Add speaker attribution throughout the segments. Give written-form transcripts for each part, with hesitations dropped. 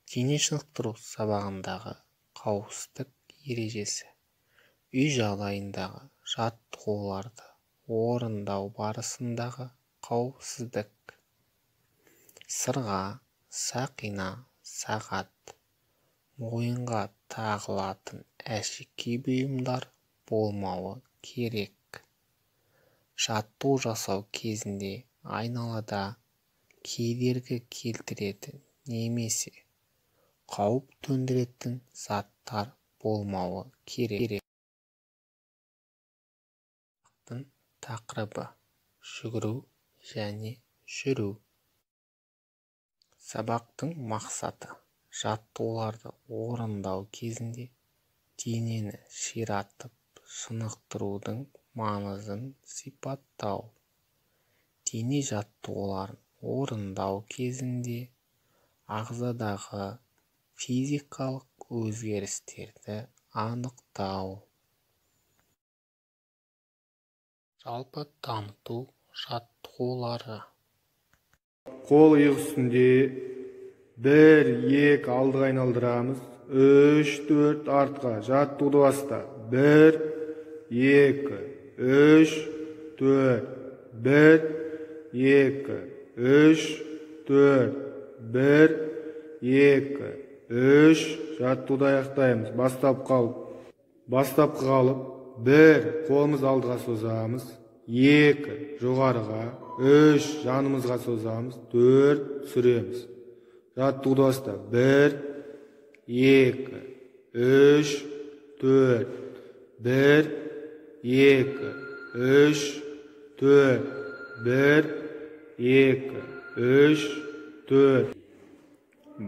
Speaker 1: дене шынықтыру сабағындағы қауіпсіздік ережесі. Үй жағдайындағы жаттығуларды орындау барысындағы қауіпсіздік. Сырға, сақина, сағат, мойынға тағылатын әшекей бұйымдар болмауы керек. Жаттығу жасау кезінде айналада кедергі келтіретін немесе қауіп төндіретін заттар болмауы керек. Тақырыбы: жүгіру және жүру. Сабақтың мақсаты: жаттығуларды орындау кезінде денені ширатып шынықтырудың маңызын сипаттау. Дене жаттығуларын орындау кезінде ағзадағы физикалық өзгерістерді анықтау. Жалпы дамыту жаттығулары.
Speaker 2: Қол иық үстінде 1-2 алдыға айналдырамыз, 3-4 артқа. Жаттығуды баста. 1-2-3-4 1-2-3-4 1-2-3 жаттығуды аяқтаймыз. Бастапқы қалып 1 қолымыз алдыға созамыз, 2 жоғарыға, 3 жанымызға созамыз, 4 түсіреміз. Жаттығуды баста. 1-2-3-4 1-2-3-4 1-2-3-4.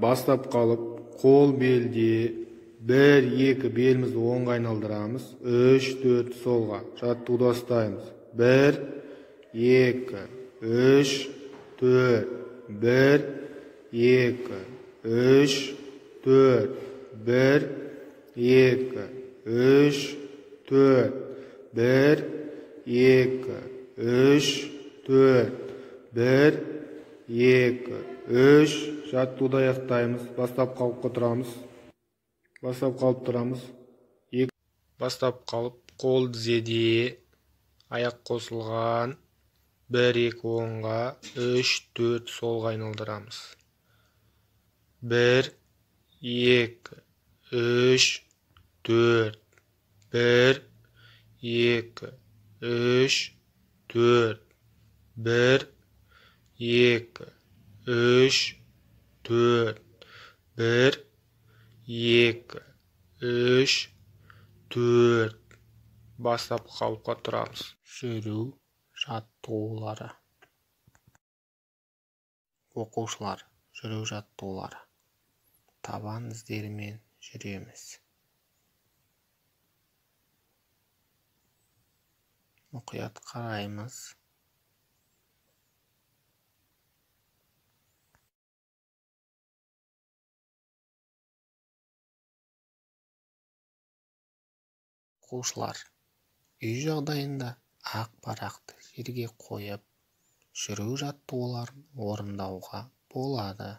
Speaker 2: Бастап қалып, қол белде 1-2 белімізді оңға айналдырамыз, 3-4 солға. Жаттығуды бастаймыз. 1-2-3-4 1-2-3-4 1-2-3-4 1-2-3-4 1-2-3. Жаттығуды аяқтаймыз. Бастап қалып тұрамыз. Бастап қалып, қол тізеде, аяқ қосылған, 1-2 оңға, 3-4 солға айналдырамыз. 1-2-3-4 1-2-3-4 1-2-3-4 1-2-3-4. Бастап қалыпқа тұрамыз.
Speaker 1: Жүру жаттығулары. Оқушылар, жүру жаттығулары. Табан іздерімен жүреміз. Мұқият қараймыз. Оқушылар, үй жағдайында ақ парақты жерге қойып, жүру жаттығуларын орындауға болады.